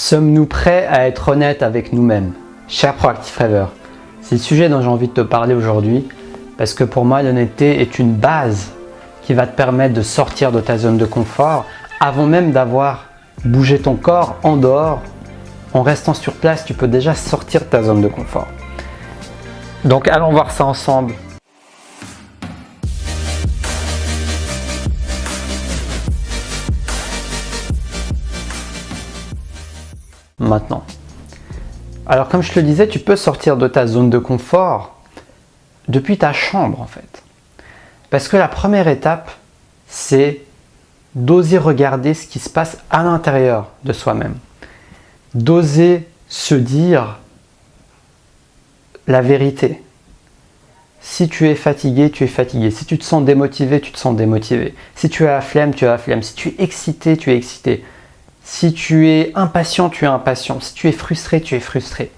Sommes-nous prêts à être honnêtes avec nous-mêmes? Cher Proactive Rêveur, c'est le sujet dont j'ai envie de te parler aujourd'hui parce que pour moi l'honnêteté est une base qui va te permettre de sortir de ta zone de confort avant même d'avoir bougé ton corps en dehors. En restant sur place, tu peux déjà sortir de ta zone de confort. Donc allons voir ça ensemble. Maintenant. Alors comme je te le disais, tu peux sortir de ta zone de confort depuis ta chambre en fait. Parce que la première étape, c'est d'oser regarder ce qui se passe à l'intérieur de soi-même. D'oser se dire la vérité. Si tu es fatigué, tu es fatigué. Si tu te sens démotivé, tu te sens démotivé. Si tu as la flemme, tu as la flemme. Si tu es excité, tu es excité. Si tu es impatient, tu es impatient. Si tu es frustré, tu es frustré.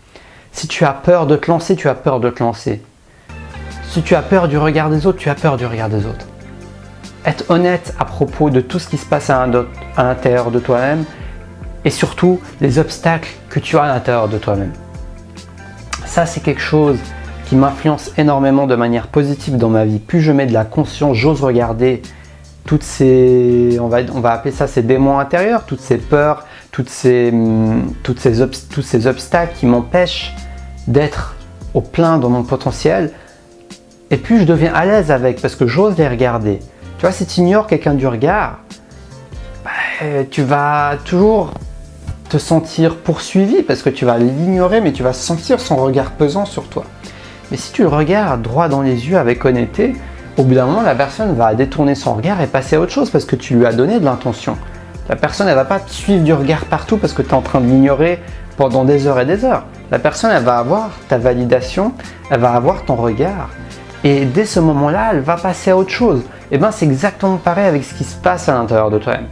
Si tu as peur de te lancer, tu as peur de te lancer. Si tu as peur du regard des autres, tu as peur du regard des autres. Être honnête à propos de tout ce qui se passe à l'intérieur de toi-même et surtout les obstacles que tu as à l'intérieur de toi-même. Ça, c'est quelque chose qui m'influence énormément de manière positive dans ma vie. Plus je mets de la conscience, j'ose regarder toutes ces, on va appeler ça ces démons intérieurs, toutes ces peurs, tous ces obstacles qui m'empêchent d'être au plein dans mon potentiel. Et plus je deviens à l'aise avec, parce que j'ose les regarder. Tu vois, si tu ignores quelqu'un du regard, tu vas toujours te sentir poursuivi parce que tu vas l'ignorer, mais tu vas sentir son regard pesant sur toi. Mais si tu le regardes droit dans les yeux avec honnêteté, au bout d'un moment, la personne va détourner son regard et passer à autre chose parce que tu lui as donné de l'intention. La personne, elle ne va pas te suivre du regard partout parce que tu es en train de l'ignorer pendant des heures et des heures. La personne, elle va avoir ta validation, elle va avoir ton regard. Et dès ce moment-là, elle va passer à autre chose. Et bien, c'est exactement pareil avec ce qui se passe à l'intérieur de toi-même.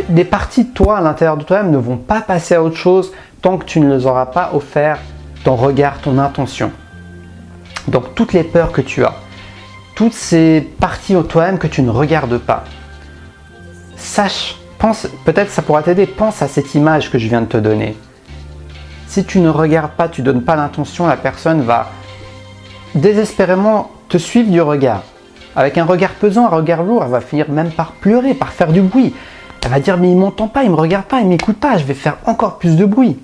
Des parties de toi à l'intérieur de toi-même ne vont pas passer à autre chose tant que tu ne les auras pas offert ton regard, ton intention. Donc toutes les peurs que tu as, toutes ces parties de toi-même que tu ne regardes pas, sache, pense, peut-être ça pourra t'aider, pense à cette image que je viens de te donner. Si tu ne regardes pas, tu ne donnes pas l'intention, la personne va désespérément te suivre du regard. Avec un regard pesant, un regard lourd, elle va finir même par pleurer, par faire du bruit. Elle va dire mais il ne m'entend pas, il ne me regarde pas, il ne m'écoute pas, je vais faire encore plus de bruit.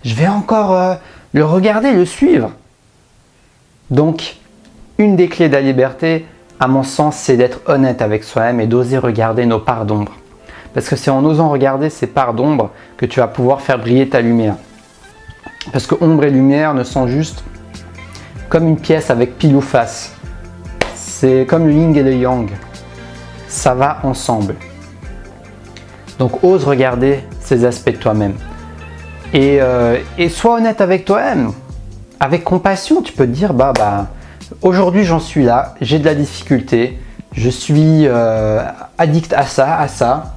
Je vais encore le regarder, le suivre. Donc, une des clés de la liberté, à mon sens, c'est d'être honnête avec soi-même et d'oser regarder nos parts d'ombre. Parce que c'est en osant regarder ces parts d'ombre que tu vas pouvoir faire briller ta lumière. Parce que ombre et lumière ne sont juste comme une pièce avec pile ou face. C'est comme le yin et le yang. Ça va ensemble. Donc, ose regarder ces aspects de toi-même. Et sois honnête avec toi-même. Avec compassion, tu peux te dire, aujourd'hui j'en suis là, j'ai de la difficulté, je suis addict à ça,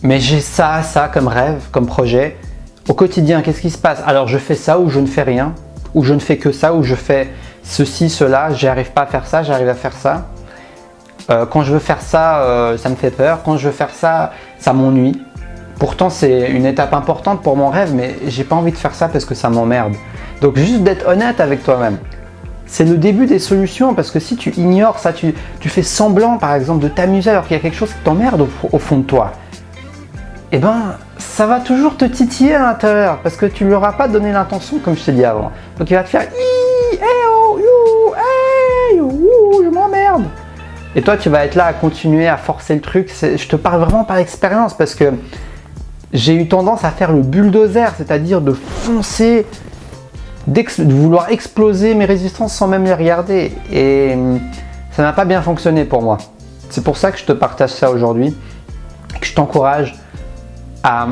mais j'ai ça comme rêve, comme projet. Au quotidien, qu'est-ce qui se passe? Alors je fais ça ou je ne fais rien, ou je ne fais que ça, ou je fais ceci, cela, j'arrive pas à faire ça, j'arrive à faire ça. Quand je veux faire ça, ça me fait peur, quand je veux faire ça, ça m'ennuie. Pourtant c'est une étape importante pour mon rêve, mais j'ai pas envie de faire ça parce que ça m'emmerde. Donc juste d'être honnête avec toi-même. C'est le début des solutions parce que si tu ignores ça, tu fais semblant par exemple de t'amuser alors qu'il y a quelque chose qui t'emmerde au fond de toi, eh ben ça va toujours te titiller à l'intérieur parce que tu ne lui auras pas donné l'intention comme je t'ai dit avant. Donc il va te faire je m'emmerde. Et toi tu vas être là à continuer à forcer le truc. Je te parle vraiment par expérience parce que j'ai eu tendance à faire le bulldozer, c'est-à-dire de foncer, de vouloir exploser mes résistances sans même les regarder. Et ça n'a pas bien fonctionné pour moi. C'est pour ça que je te partage ça aujourd'hui, que je t'encourage à,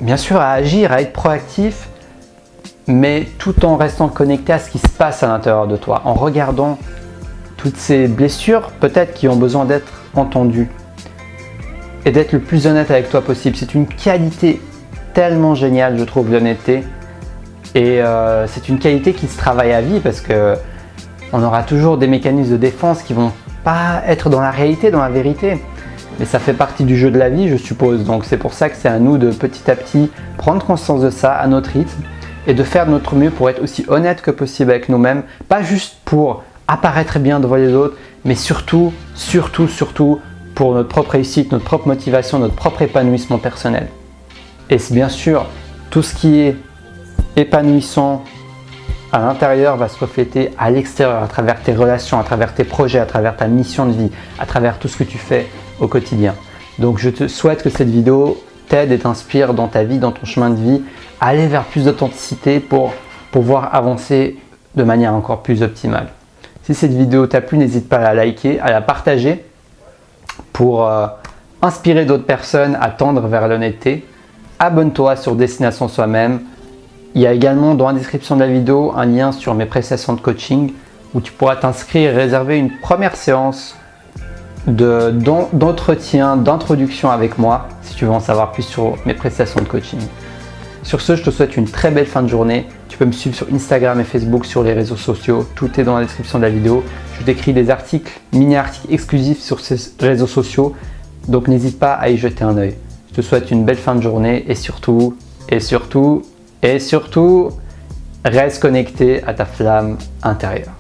bien sûr, à agir, à être proactif, mais tout en restant connecté à ce qui se passe à l'intérieur de toi, en regardant toutes ces blessures peut-être qui ont besoin d'être entendues. Et d'être le plus honnête avec toi possible. C'est une qualité tellement géniale, je trouve, l'honnêteté. Et c'est une qualité qui se travaille à vie parce que on aura toujours des mécanismes de défense qui vont pas être dans la réalité, dans la vérité. mais ça fait partie du jeu de la vie, je suppose. Donc c'est pour ça que c'est à nous de petit à petit prendre conscience de ça à notre rythme et de faire de notre mieux pour être aussi honnête que possible avec nous-mêmes, pas juste pour apparaître bien devant les autres, mais surtout pour notre propre réussite, notre propre motivation, notre propre épanouissement personnel. Et c'est bien sûr, tout ce qui est épanouissant à l'intérieur va se refléter à l'extérieur, à travers tes relations, à travers tes projets, à travers ta mission de vie, à travers tout ce que tu fais au quotidien. Donc je te souhaite que cette vidéo t'aide et t'inspire dans ta vie, dans ton chemin de vie, à aller vers plus d'authenticité pour pouvoir avancer de manière encore plus optimale. Si cette vidéo t'a plu, n'hésite pas à la liker, à la partager pour inspirer d'autres personnes à tendre vers l'honnêteté. Abonne-toi sur Destination Soi-même. Il y a également dans la description de la vidéo un lien sur mes prestations de coaching où tu pourras t'inscrire et réserver une première séance d'entretien, d'introduction avec moi si tu veux en savoir plus sur mes prestations de coaching. Sur ce, je te souhaite une très belle fin de journée. Tu peux me suivre sur Instagram et Facebook, sur les réseaux sociaux. Tout est dans la description de la vidéo. Je t'écris des articles, mini-articles exclusifs sur ces réseaux sociaux. Donc n'hésite pas à y jeter un œil. Je te souhaite une belle fin de journée et surtout, reste connecté à ta flamme intérieure.